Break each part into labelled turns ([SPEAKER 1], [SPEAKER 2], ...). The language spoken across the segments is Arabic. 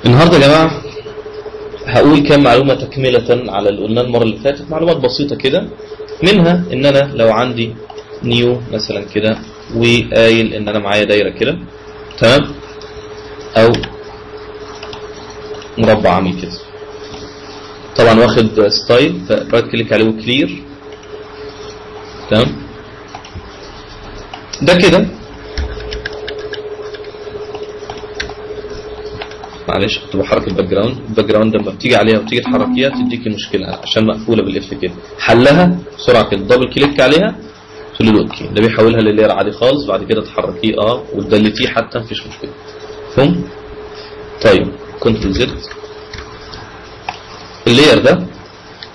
[SPEAKER 1] النهارده يا جماعه هقول كام معلومه تكمله على اللي قلناه المره اللي فاتت، معلومات بسيطه كده. منها ان انا لو عندي نيو مثلا كده وقايل ان انا معايا دايره كده، تمام، او مربع عامل كده، طبعا واخد ستايل، فرايت كليك عليه وكلير، تمام. ده كده معلش كنت بحرك الباك جراوند لما بتيجي عليها وتيجي تحركيها تديكي مشكله عشان مقفوله بالاف كده. حلها بسرعه كده، دبل كليك عليها تقول له اوكي، ده بيحولها للير عادي خالص، بعد كده تحركيه وتدلتيه حتى مفيش مشكله. فهم؟ طيب كنترول زد، اللاير ده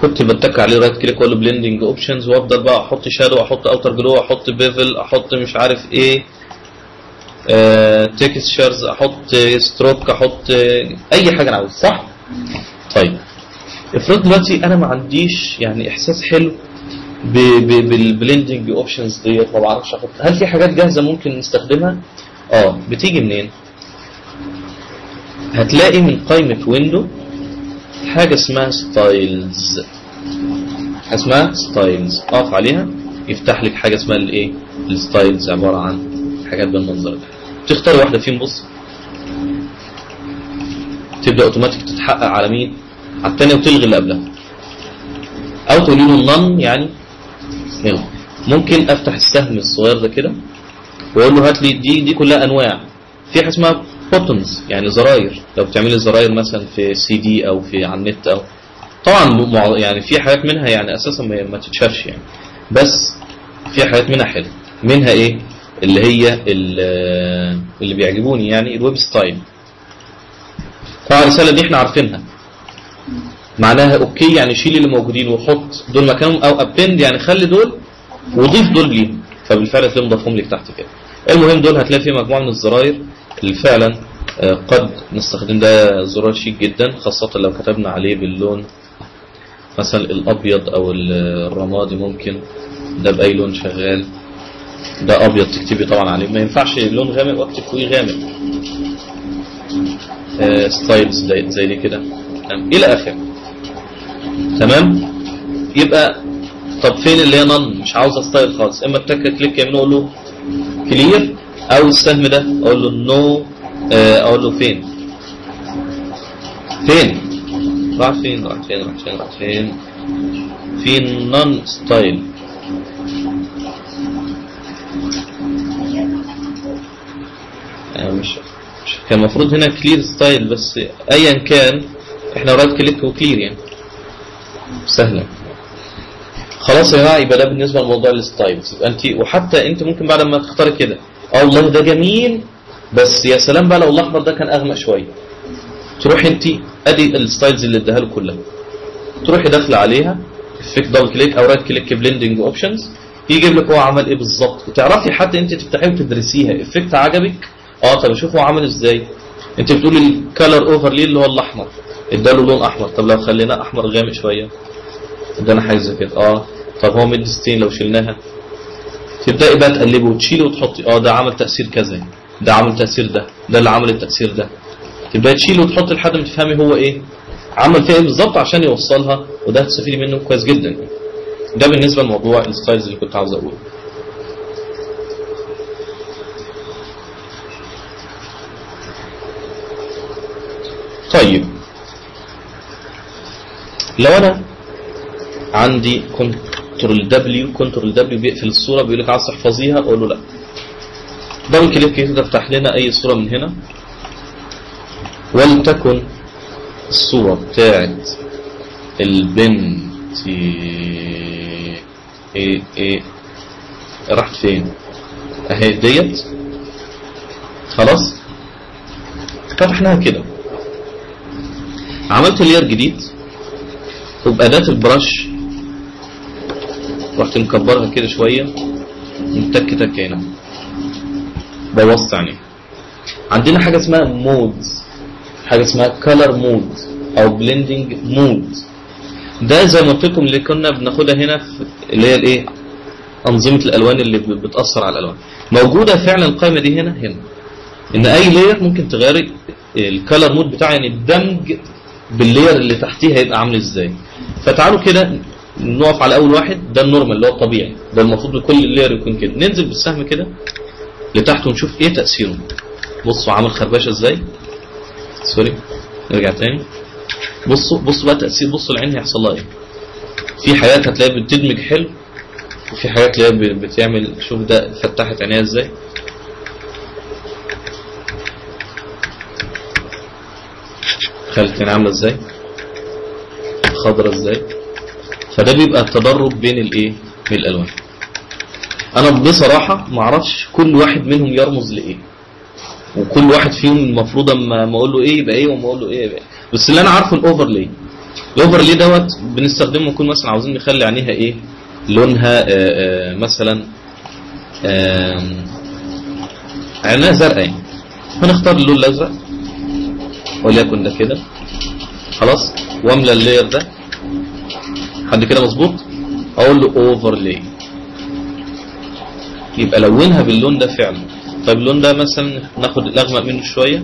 [SPEAKER 1] كنت بتك عليه رايت كليك واقول له بلندنج اوبشنز، وافضل بقى احط شادو، احط اوتر جلو، احط بيفل، احط مش عارف ايه، تكستشرز، احط ستروك، احط اي حاجه انا عاوز، صح؟ طيب افرض دلوقتي انا ما عنديش يعني احساس حلو بالبلندنج اوبشنز ديت، ما بعرفش احط. هل في حاجات جاهزه ممكن نستخدمها؟ بتيجي منين؟ هتلاقي من قائمه ويندو حاجه اسمها ستايلز، اقف عليها يفتح لك حاجه اسمها الايه؟ الستايلز، عباره عن حاجات بالمنظر ده. تختار واحده فيهم، بص تبدا اوتوماتيك تتحقق على مين؟ على الثانيه، وتلغي اللي قبلها، او تقولي له نون يعني الغي. ممكن افتح السهم الصغير ده كده واقول له هات لي دي كلها انواع. في حاجه اسمها بوتنز يعني زراير، لو بتعملي زراير مثلا في سي دي او في على النت، او طبعا يعني في حاجات منها يعني اساسا ما تتشافش يعني، بس في حاجات منها حلوه. منها ايه؟ اللي هي اللي بيعجبوني يعني الويب ستايل. طبعا الرساله دي احنا عارفينها، معناها اوكي يعني شيل اللي موجودين وحط دول مكانهم، او ابند يعني خلي دول وضيف دول ليهم، فبالفعل هتلاقيهم ضافهم لك تحت كده. المهم دول هتلاقي فيه مجموعه من الزراير اللي فعلا قد نستخدم. ده زرار شيك جدا، خاصه لو كتبنا عليه باللون مثلا الابيض او الرمادي، ممكن ده باي لون شغال. ده ابيض تكتبي طبعا عليه، ما ينفعش لون غامق واكتب فوقيه غامق. ستايلز زي دي كده الى اخره، تمام. يبقى طب فين اللي هي نون؟ مش عاوز ستايل خالص، اما اتك كليك يمين اقول له كلير، او السهم ده اقول له نو، اقول له فين راح فين في نون ستايل. مش كان المفروض هنا كلير ستايل، بس ايا كان احنا رايت كليك وكلير يعني سهله. خلاص يا جماعه، يبقى ده بالنسبه لموضوع الستايلز. يبقى انت وحتى انت ممكن بعد ما تختاري كده والله ده جميل، بس يا سلام بقى لو الاحمر ده كان اغمق شويه، تروحي انت ادي الستايلز اللي اديها له كلها، تروحي داخله عليها افكت دبل كليك او رايت كليك بلندنج اوبشنز، يجيب لك هو عمل ايه بالظبط، وتعرفي حتى انت تفتحيه وتدرسيها. افكت عجبك؟ طب اشوف هو عمل ازاي. انت بتقولي الكالر اوفرلي اللي هو الاحمر، اداله لون احمر، طب لو خليناه احمر غامق شويه ادانا حاجه زي كده. طب هو ميد ستين لو شلناها، تبداي بقى تقلبي وتشيلي وتحطي ده عمل تاثير كذا، ده عمل تاثير ده اللي عمل التاثير ده، تبداي تشيلي وتحطي لحد ما تفهمي هو ايه عمل فيها ايه بالظبط عشان يوصلها، وده هتستفيدي منه كويس جدا. ده بالنسبه لموضوع الستايلز اللي كنت عاوز اقوله. طيب لو انا عندي كنترول دبليو بيقفل الصوره، بيقول لك عايز تحفظيها، اقول له لا. دبل كليك كده افتح لنا اي صوره من هنا، ولتكن الصوره بتاعت البنت ايه راحت فين اهي ديت، خلاص فتحناها كده. عملت لير جديد وبأداة البرش رحت مكبرها كده شويه، متك هنا بوظت عينيه. عندنا حاجه اسمها مودز، حاجه اسمها كلر مود او بلندنج مود. ده زي ما قلت لكم اللي كنا بناخدها هنا في اللي هي الايه، انظمه الالوان اللي بتاثر على الالوان. موجوده فعلا القائمه دي هنا ان اي لاير ممكن تغير الكالر مود بتاعه، يعني الدمج باللاير اللي تحتيه هيبقى عامل ازاي. فتعالوا كده نقف على اول واحد، ده النورمال اللي هو الطبيعي، ده المفروض كل اللاير يكون كده. ننزل بالسهم كده لتحت ونشوف ايه تاثيره. بصوا عامل خربشه ازاي، سوري نرجع تاني. بصوا بقى تاثير، بصوا العين هيحصل لها ايه. في حاجات هتلاقيها بتدمج حلو، وفي حاجات تلاقيها بتعمل، شوف ده فتحت عينيها ازاي، خلت عامله ازاي، خضرة ازاي. فده بيبقى التدرج بين الايه، بين الالوان. انا بصراحه ما اعرفش كل واحد منهم يرمز لايه، وكل واحد فيهم المفروض اما اقول له ايه يبقى ايه، وما اقول له ايه يبقى ايه. بس اللي انا عارفه الاوفرلاي. الاوفرلاي دوت بنستخدمه نكون مثلا عاوزين نخلي عينيها ايه، لونها مثلا عينيها زرقاء يعني، هنختار اللون الازرق وليكن ده كده خلاص، واملى اللاير ده لحد كده مظبوط. اقول له اوفرلاي، يبقى لونها باللون ده فعلا. طيب اللون ده مثلا ناخد الاغمق منه شويه،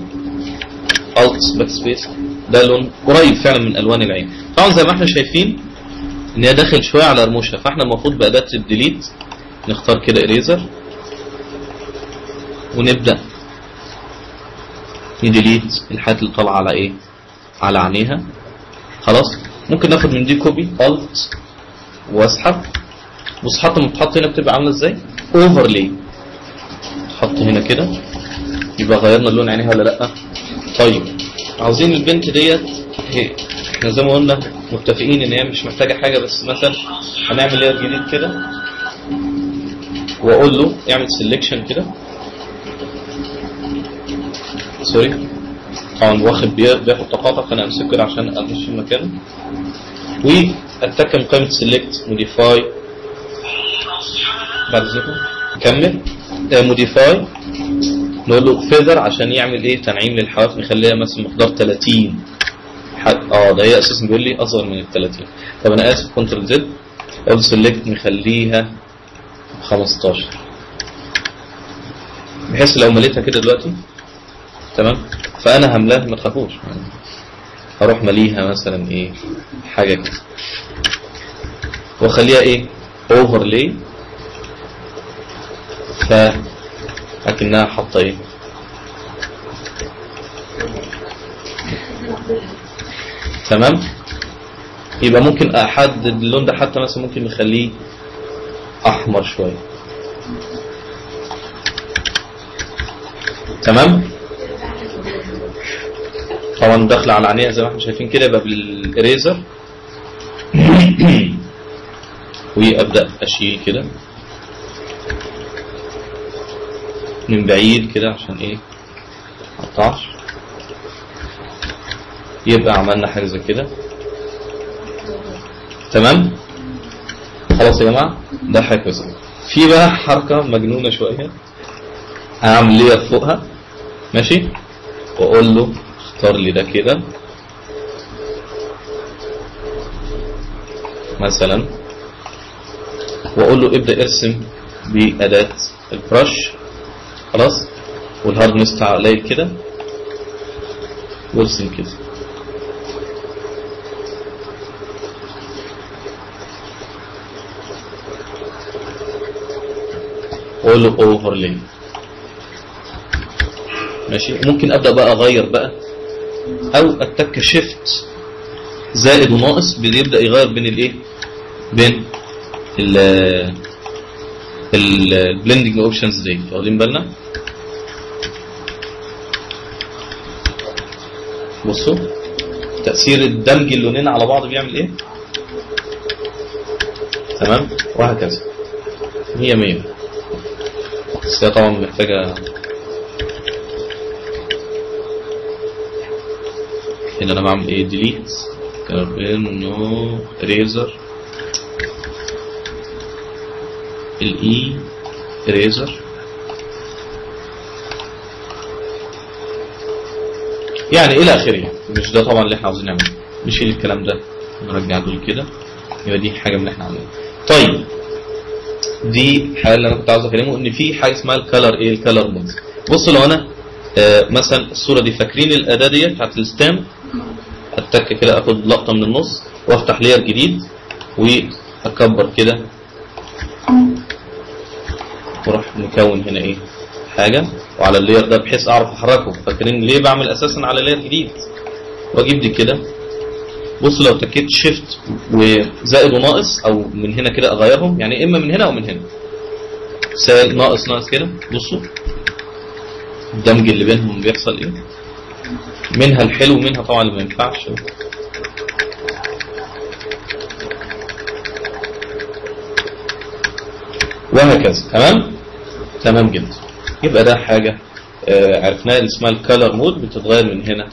[SPEAKER 1] الت باك سبيس، ده لون قريب فعلا من الوان العين. طبعا زي ما احنا شايفين ان هي داخل شويه على رموشها، فاحنا المفروض باداه الديليت نختار كده اريزر ونبدا نديليت الحاجات اللي طالعه على ايه، على عينيها خلاص. ممكن ناخد من دي كوبي الت واسحب. بص حط لما تحط هنا بتبقى عامله ازاي، اوفرلاي. تحط هنا كده يبقى غيرنا لون عينيها ولا لا. طيب عاوزين البنت ديت، احنا زي ما قلنا متفقين ان هي مش محتاجه حاجه، بس مثلا هنعمل لاير جديد كده واقول له اعمل سيلكشن كده، سوري طبعا واخد بياخد تقاطع، فانا امسكه كده عشان اخش في مكانه، واتك من قائمه سيلكت موديفاي. بعد ذلك نكمل موديفاي، نقول له فيذر عشان يعمل ايه، تنعيم للحواف، نخليها مثلا مقدار 30 ده هي اساسا بيقول لي اصغر من ال 30. طب انا اسف، كنترول زد اقول سيلكت نخليها 15، بحيث لو مليتها كده دلوقتي تمام، فانا هملاها ما تخافوش، هروح مليها مثلا ايه حاجه كده، واخليها ايه اوفرلاي، فاكنها حاطه ايه تمام. يبقى ممكن احدد اللون ده، حتى مثلا ممكن نخليه احمر شويه تمام. طبعا داخله على عينيها زي ما احنا شايفين كده، يبقى بالاريزر وابدا اشيل كده من بعيد كده عشان ايه ما اقطعش. يبقى عملنا حاجه زي كده تمام. خلاص يا جماعه ده حاجه كويسه. في بقى حركه مجنونه شويه، هعمل لير فوقها ماشي، واقول له اختار لي ده كده مثلا، واقول له ابدا ارسم باداه البرش خلاص، والهاردنس بتاعه قليل كده، وارسم كده واقول له اوفرلاي ماشي. ممكن ابدا بقى اغير بقى، او اتك شيفت زائد وناقص بيبدا يغير بين الايه، بين البلندنج اوبشنز دي، واخدين بالنا. بصوا تاثير الدمج اللونين على بعض بيعمل ايه تمام، وهكذا 100 100. بس هي طبعا محتاجه ان انا بعمل ايه، ديليت كاربين نو اريزر الاي اريزر، يعني الى اخره. مش ده طبعا اللي احنا عاوزين نعمله، نشيل الكلام ده ونرجع دول كده، يبقى دي حاجه من اللي احنا عاملينها. طيب دي الحاجه اللي انا كنت عاوز اكلمه، ان في حاجه اسمها الكالر ايه، الكالر مود. بصوا لو انا مثلا الصوره دي، فاكرين الاداه دي بتاعت الستام؟ اتك كده اخد لقطه من النص وافتح لير جديد واكبر كده واروح مكون هنا ايه حاجه وعلى اللير ده بحيث اعرف احركه. فاكرين ليه بعمل اساسا على لير جديد؟ واجيب دي كده. بص لو تكيت شيفت وزائد وناقص او من هنا كده اغيرهم، يعني اما من هنا او من هنا، ناقص ناقص كده. بصوا الدمج اللي بينهم بيحصل ايه، منها الحلو ومنها طبعا اللي ما ينفعش. وهكذا. تمام جدا. يبقى ده حاجه عرفناها اللي اسمها الكالر مود، بتتغير من هنا.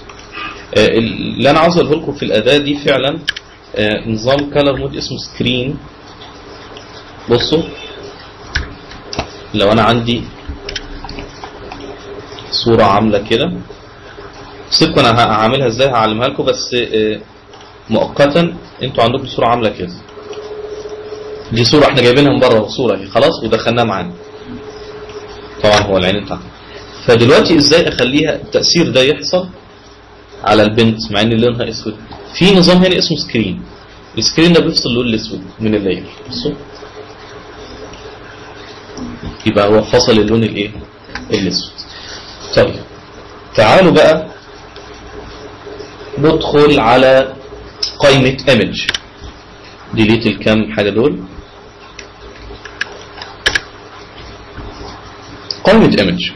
[SPEAKER 1] اللي انا عاوز اقوله لكم في الاداه دي فعلا نظام كالر مود اسمه سكرين. بصوا لو انا عندي صوره عامله كده، سيبكم انا هعملها ازاي هعلمها لكم، بس مؤقتا انتوا عندكم صوره عامله كده. دي صوره احنا جايبينها من بره، صوره اهي خلاص ودخلناها معانا، طبعا هو العين بتاعها. فدلوقتي ازاي اخليها التاثير ده يحصل على البنت مع ان لونها اسود؟ في نظام هنا اسمه سكرين. السكرين ده بيفصل اللون الاسود من اللاير. بصوا يبقى هو فصل اللون الايه الاسود. طيب تعالوا بقى ندخل على قائمة ايمج. ديليت الكام حاجة دول. قائمة ايمج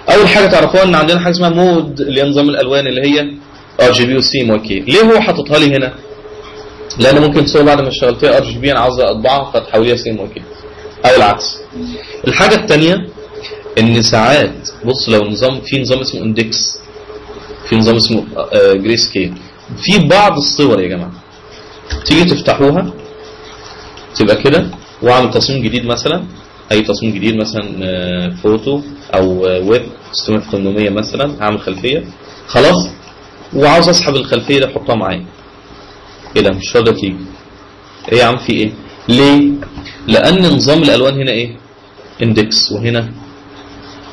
[SPEAKER 1] اول حاجة تعرفوها ان عندنا حاجة اسمها مود اللي هي نظام الالوان اللي هي RGB و CMYK. ليه هو حاططها لي هنا؟ لان ممكن صور بعد ما اشتغلت فيها RGB انا عاوز اطبعها فتحوليها CMYK او العكس. الحاجة الثانية ان ساعات بص لو نظام في نظام اسمه اندكس، في نظام اسمه جري سكيل، في بعض الصور يا جماعه تيجي تفتحوها تبقى كده واعمل تصميم جديد، مثلا اي تصميم جديد مثلا فوتو او ويب 6800 مثلا، هعمل خلفيه خلاص وعاوز اسحب الخلفيه دي احطها معايا. ايه ده مش راضيه تيجي؟ ايه يا عم في ايه؟ ليه؟ لان نظام الالوان هنا ايه؟ اندكس وهنا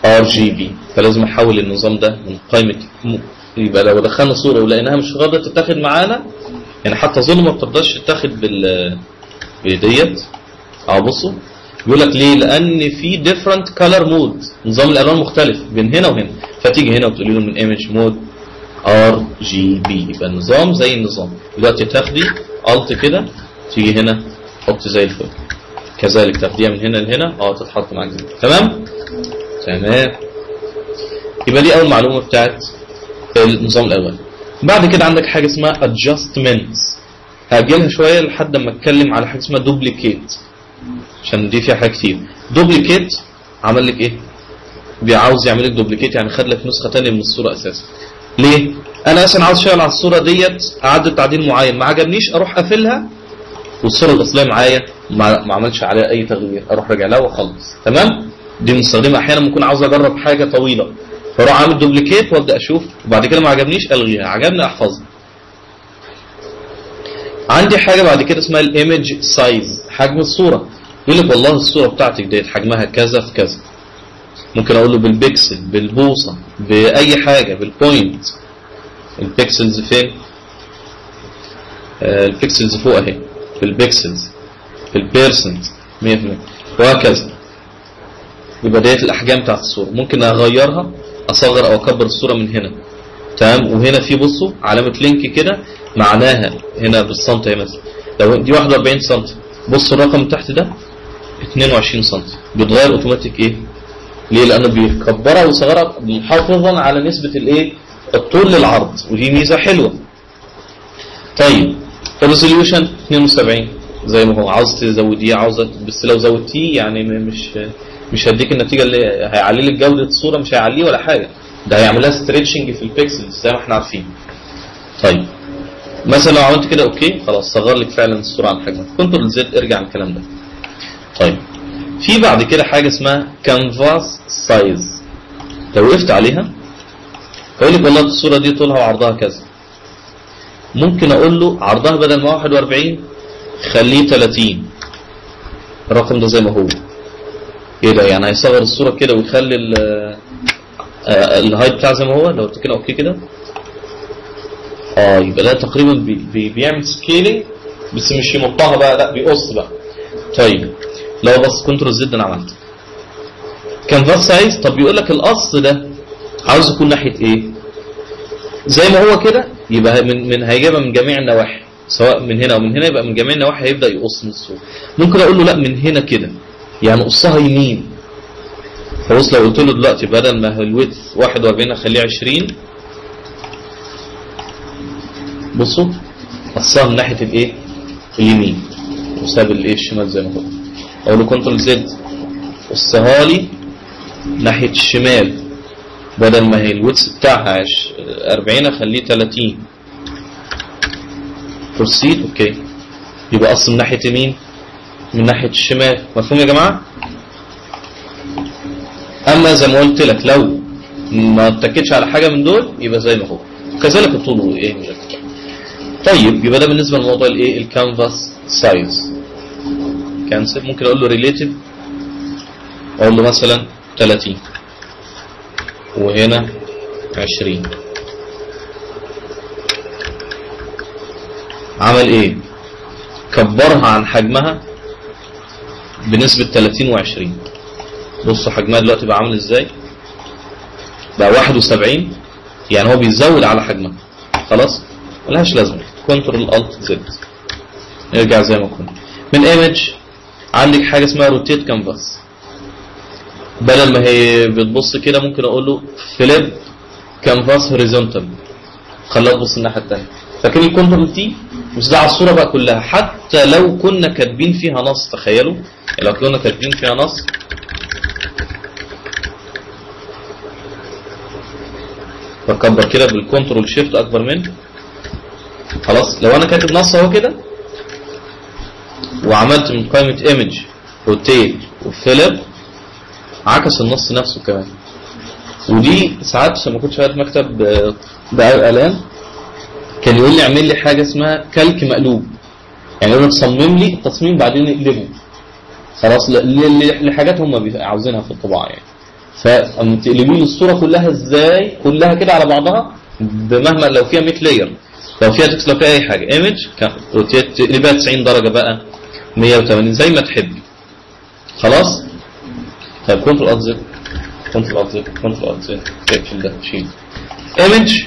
[SPEAKER 1] RGB، فلازم احول النظام ده من قائمه. يبقى لو دخلنا صوره ولقيناها مش راضيه تتاخد معانا، يعني حتى ظلم ما بترضاش تتاخد بديت. بصوا بيقول لك ليه؟ لان في ديفرنت كلر مود، نظام الالوان مختلف بين هنا وهنا، فتيجي هنا وتقولي له من ايمج مود RGB، يبقى النظام زي النظام. دلوقتي تاخدي الت كده تيجي هنا حط زي الفل، كذلك تاخديها من هنا لهنا تتحط معاك زي تمام. يبقى دي اول معلومه بتاعت النظام الالوان. بعد كده عندك حاجه اسمها adjustments، هاجلها شويه لحد ما اتكلم على حاجه اسمها دوبليكيت عشان دي فيها حاجات كتير. دوبليكيت عمل لك ايه؟ بيعاوز يعمل لك دوبليكيت، يعني خد لك نسخه ثانيه من الصوره اساسا. ليه؟ انا اصلا عاوز اشتغل على الصوره ديت اعدل تعديل معين، ما عجبنيش اروح قافلها والصوره الاصليه معايا ما عملش عليها اي تغيير، اروح راجع لها واخلص. تمام؟ دي بنستخدمها احيانا ممكن عاوز اجرب حاجه طويله فاروح اعمل دوبليكيت وابدا اشوف وبعد كده ما عجبنيش الغيها، عجبني احفظها. عندي حاجه بعد كده اسمها الايمج سايز، حجم الصوره. يقول لك والله الصوره بتاعتك ديت حجمها كذا في كذا، ممكن اقول له بالبكسل بالبوصه باي حاجه بالبوينت. البكسلز فين؟ البكسلز فوق اهي، بالبكسلز بالبيرسنت 100% وهكذا. يبقى ديت الاحجام بتاعت الصوره، ممكن اغيرها اصغر او اكبر الصوره من هنا. تمام؟ وهنا في بصوا علامه لينك كده معناها هنا بالسنتي اهي، مثلا لو دي 41 سم بصوا الرقم تحت ده 22 سم بيتغير اوتوماتيك. ايه؟ ليه؟ لانه بيكبرها ويصغرها محافظا على نسبه الايه؟ الطول للعرض، ودي ميزه حلوه. طيب الريزوليوشن 72 زي ما هو، عاوز تزوديه عاوزه، بس لو زودتيه يعني مش هيديك النتيجه اللي هيعلي لك جوده الصوره، مش هيعليه ولا حاجه، ده هيعمل لها ستريتشنج في البيكسلز زي ما احنا عارفين. طيب مثلا لو عملت كده اوكي خلاص صغر لك فعلا الصوره عن حجمها، كنترول زد ارجع عن الكلام ده. طيب في بعد كده حاجه اسمها كانفاس سايز، لو وقفت عليها هيقول لك والله الصوره دي طولها وعرضها كذا، ممكن اقول له عرضها بدل ما 41 خليه 30، الرقم ده زي ما هو. ايه ده؟ يعني هيصغر الصوره كده ويخلي الهايت بتاع زي ما هو، لو قلت كده اوكي كده يبقى ده تقريبا بيعمل سكيلينج بس مش يمطها بقى، لا بيقص بقى. طيب لو بس كنترول زد انا عملت كانفاس سايز. طب بيقول لك القص ده عاوز يكون ناحيه ايه؟ زي ما هو كده يبقى من هيجيبها من جميع النواحي، سواء من هنا او من هنا، يبقى من جميع النواحي هيبدا يقص من الصوره. ممكن اقول له لا من هنا كده، يعني قصها يمين. فبص لو قلت له دلوقتي بدل ما الويدث 41 اخليه 20، بصوا قصها من ناحيه الايه؟ اليمين، وساب الايه؟ الشمال زي ما هو. اقول له كنترول زد قصها لي ناحيه الشمال، بدل ما هي الويدث بتاعها 40 اخليه 30. بروسيد اوكي، يبقى قص من ناحيه يمين من ناحيه الشمال. مفهوم يا جماعه؟ اما زي ما قلت لك لو ما اتكتش على حاجه من دول يبقى زي ما هو، كذلك الطول ايه. طيب يبقى ده بالنسبه لموضوع الايه؟ الكانفاس سايز. كانسل. ممكن اقول له ريليتيف، اقول له مثلا 30 وهنا 20. عمل ايه؟ كبرها عن حجمها بنسبة 30 و20. بصوا حجمها دلوقتي بقى عامل ازاي؟ بقى 71، يعني هو بيزود على حجمها. خلاص ملهاش لازمة. كنترول الت زد نرجع زي ما كنا. من ايمج عندك حاجة اسمها روتيت كانفاس، بدل ما هي بتبص كده ممكن اقول له فليب كانفاس هوريزونتال، خليها تبص الناحية التانية. فاكر الكنترول تي وزع على الصورة بقى كلها، حتى لو كنا كاتبين فيها نص. تخيلوا لو كنا كاتبين فيها نص، بكبر كده بالكنترول شيفت اكبر منه. خلاص لو انا كاتب نص اهو كده وعملت من قائمة ايمج روتيت وفليب، عكس النص نفسه كمان. ودي ساعات لما كنت شغال في مكتب دعاية اعلان كان يقول لي اعمل لي حاجه اسمها كلك مقلوب، يعني يقول لك صمم لي التصميم بعدين اقلبه. خلاص لحاجات هم عاوزينها في الطباعه يعني. فاما تقلبي لي الصوره كلها ازاي؟ كلها كده على بعضها، بمهما لو فيها 100 لاير، لو فيها تكست، لو فيها اي حاجه، ايمج تقلبها 90 درجه بقى 180 زي ما تحبي. خلاص. طيب كنترول الت زد، كنترول الت زد، كنترول الت زد، اقفل ده شيل ايمج.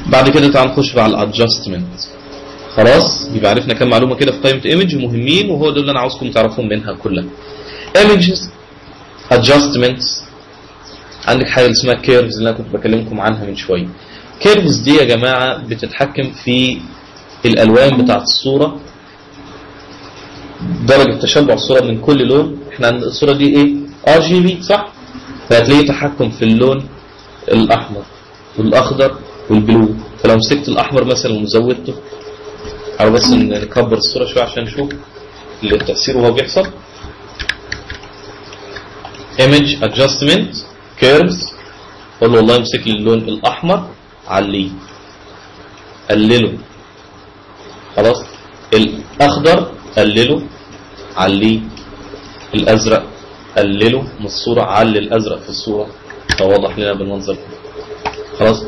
[SPEAKER 1] بعد كده تعال نخش بقى على الادجستمنت. خلاص يبقى عرفنا كام معلومه كده في قائمه ايمج مهمين، وهو ده اللي انا عاوزكم تعرفون منها كلها. ايمجز، ادجستمنتس، عندك حاجه اسمها كيرفز اللي انا كنت بكلمكم عنها من شويه. كيرفز دي يا جماعه بتتحكم في الالوان بتاعه الصوره، درجه تشبع الصوره من كل لون. احنا عند الصوره دي ايه؟ ار جي بي صح؟ فهتلاقي تحكم في اللون الاحمر والاخضر والبلو. فلو مسكت الاحمر مثلا وزودته، او بس نكبر الصوره شويه عشان نشوف التاثير وهو بيحصل. ايمج ادجستمنت كيرفز، قول له والله امسك لي اللون الاحمر عليه قلله. خلاص الاخضر قلله عليه، الازرق قلله من الصوره، علي الازرق في الصوره فوضح لنا بالمنظر ده. خلاص.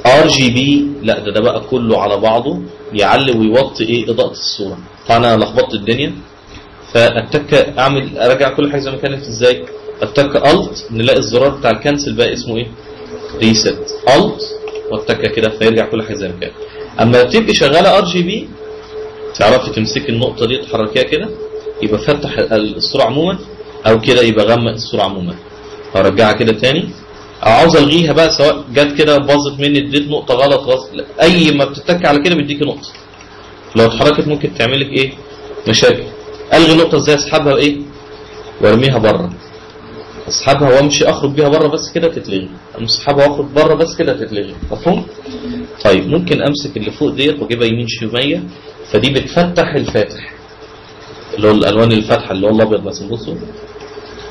[SPEAKER 1] ار جي بي لا ده بقى كله على بعضه يعلي ويوطي ايه؟ اضاءه الصوره. فانا لخبطت الدنيا، فاتك اعمل اراجع كل حاجه زي ما كانت ازاي. اتك الت نلاقي الزرار بتاع الكنسل بقى اسمه ايه؟ ريست. الت واتك كده فيرجع كل حاجه زي ما كانت. اما تبقي شغاله ار جي بي تعرفي تمسكي النقطه دي تحركيها كده يبقى فتح الصوره عموما، او كده يبقى غمق الصوره عموما. هرجعها كده تاني، او عاوز الغيها بقى سواء جت كده باظت مني اديت نقطه غلط اي ما بتتك على كده بيديكي نقطه. لو اتحركت ممكن تعمل لك ايه؟ مشاكل. الغي نقطه ازاي؟ اسحبها ايه؟ وارميها بره. اسحبها وامشي اخرج بيها بره بس كده تتلغي، اسحبها واخرج بره بس كده تتلغي. مفهوم؟ طيب ممكن امسك اللي فوق ديت واجيبها يمين شويه، فدي بتفتح الفاتح اللي هو الالوان الفاتحه اللي هو الابيض بس. بصوا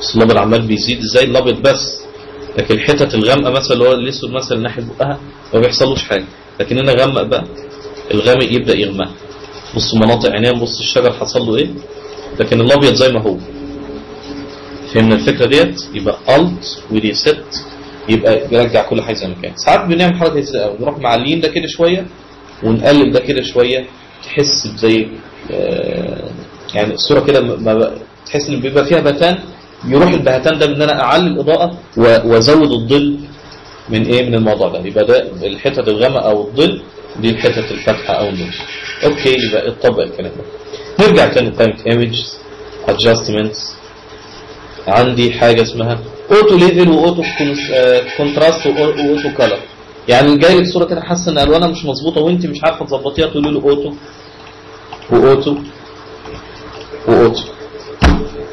[SPEAKER 1] بس الابيض عمال بيزيد ازاي الابيض بس، لكن الحتت الغامقه مثلا اللي هو الاسود مثلا ناحيه بقها ما بيحصلوش حاجه، لكن انا غمق بقى الغامق يبدا يغمق. بصوا مناطق عينيه، بص الشجر حصل له ايه، لكن الابيض زي ما هو. فهمنا الفكره ديت؟ يبقى الت وريست يبقى يرجع كل حاجه زي ما كانت. ساعات بنعمل حركه كده قوي، نروح معلين ده كده شويه ونقلب ده كده شويه، تحس بزي يعني الصوره كده تحس ان بيبقى فيها بهتان، يروح البهتان ده بان انا اعلي الاضاءه وازود الظل من ايه؟ من الموضوع ده. يبقى ده الحته الغامقه او الظل، دي الحته الفاتحه او النور. اوكي، يبقى اتطبق الكلام ده. نرجع تاني لقائمه ايمجز ادجستمنتس. عندي حاجه اسمها اوتو ليفل واوتو كونتراست واوتو كلر. يعني جاي لك صوره كده حاسه ان الوانها مش مظبوطه وانت مش عارفه تظبطيها، تقولي له اوتو واوتو واوتو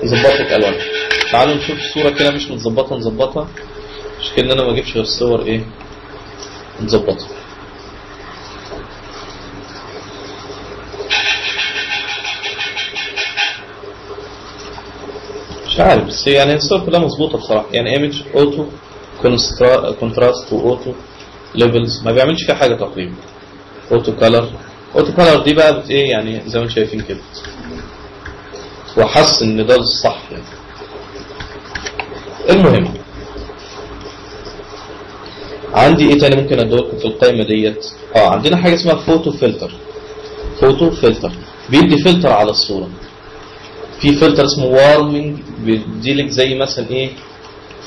[SPEAKER 1] يظبط لك الوانها. تعالوا نشوف صوره كده مش متظبطه نظبطها. مش كده ان انا ما اجيبش غير الصور ايه نظبطها. مش عارف بس يعني الصور كلها مظبوطه بصراحه. يعني ايمج اوتو كونتراست واوتو ليفلز ما بيعملش فيها حاجه تقريبا. اوتو كلر، اوتو كلر دي بقى ايه يعني زي ما انتم شايفين كده، وحس ان ده الصح يعني. المهم عندي ايه تاني ممكن ادوركم في القائمه ديت؟ عندنا حاجه اسمها فوتو فلتر. فوتو فلتر بيدي فلتر على الصوره. في فلتر اسمه وارمنج بيديلك زي مثلا ايه،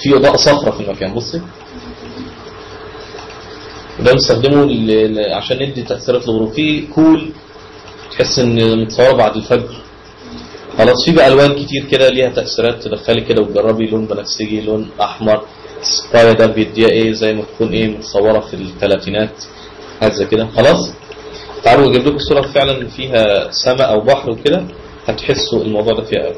[SPEAKER 1] في اضاءه صفراء في المكان. بصي وده بنستخدمه عشان ندي تاثيرات للغروب. في كول تحس ان متصوره بعد الفجر. خلاص في بقى الوان كتير كده ليها تاثيرات، تدخلي كده وتجربي لون بنفسجي، لون احمر. سبايا ده بيديها ايه زي ما تكون ايه متصوره في الثلاثينات، حاجه زي كده. خلاص تعالوا اجيب لكم الصوره فعلا فيها سماء او بحر وكده، هتحسوا الموضوع ده فيها قوي.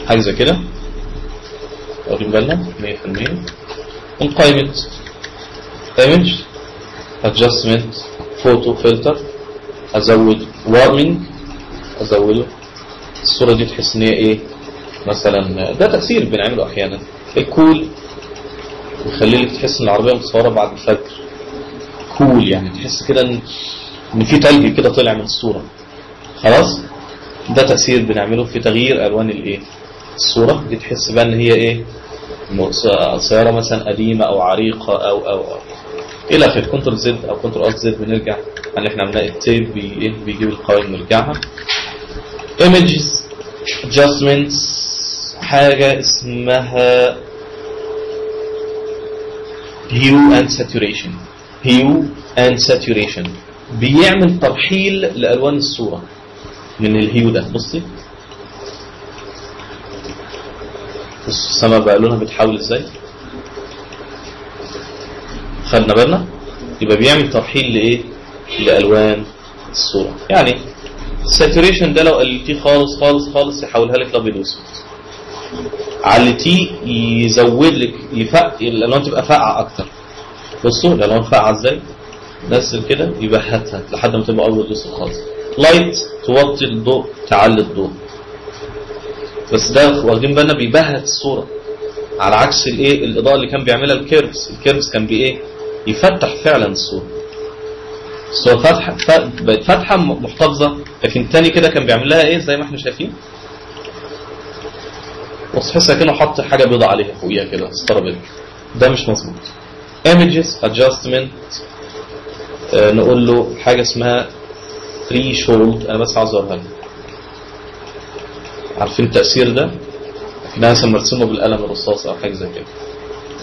[SPEAKER 1] حاجه زي كده واخدين بالنا 100%. من قائمه ايمج ادجستمنت فوتو فلتر ازود وارمنج، ازوده. الصوره دي تحس ان هي ايه مثلا، ده تاثير بنعمله احيانا. الكول يخلي لك تحس ان العربيه متصوره بعد الفجر. كول يعني تحس كده ان في تلج كده طلع من الصوره. خلاص ده تاثير بنعمله في تغيير الوان الايه الصوره دي. تحس بقى ان هي ايه سياره مثلا قديمه او عريقه او الى اخره. كنترول زد او كنترول الت زد بنرجع اللي احنا عملناه. التيب بيجيب القوائم نرجعها. ايمجز ادجستمنتس حاجه اسمها هيو اند ساتوريشن. هيو اند ساتوريشن بيعمل ترحيل لالوان الصوره من الهيو ده. بصي السما بقى لونها بتحول ازاي، خدنا بالنا؟ يبقى بيعمل ترحيل لايه؟ لالوان الصوره. يعني الساتوريشن ده لو قلتيه خالص خالص خالص يحولها لك لابيض واسود. علتيه يزود لك الالوان تبقى فاقعه اكتر. بصوا الالوان فاقعه ازاي؟ نزل كده يبقى هاتها لحد ما تبقى ابيض واسود خالص. لايت توطي الضوء تعلي الضوء. بس ده واخدين بالنا بيبهت الصوره، على عكس الايه الاضاءه اللي كان بيعملها الكيرفز. الكيرفز كان بايه يفتح فعلا الصوره. الصوره بقت فاتحه محتفظه، لكن الثاني كده كان بيعمل لها ايه زي ما احنا شايفين. بص تحس كانه حط حاجه بيضاء عليها فوقيها كده ستاره بيضاء. ده مش مظبوط. ايمجز ادجستمنت نقول له حاجه اسمها threshold. انا بس عاوز اوريها لكم. عارفين التاثير ده؟ كنا مثلا مرسومه بالقلم الرصاص او حاجه زي كده.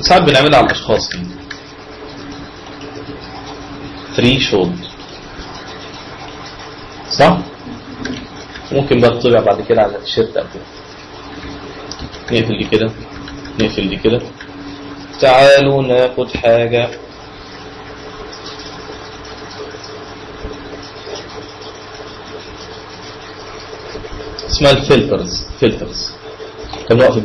[SPEAKER 1] ساعات بنعملها على الاشخاص يعني. threshold صح؟ ممكن بقى تطلع بعد كده على التيشيرت او كده. نقفل دي كده، نقفل دي كده. تعالوا ناخد حاجه اسمها الفلترز. كان وقف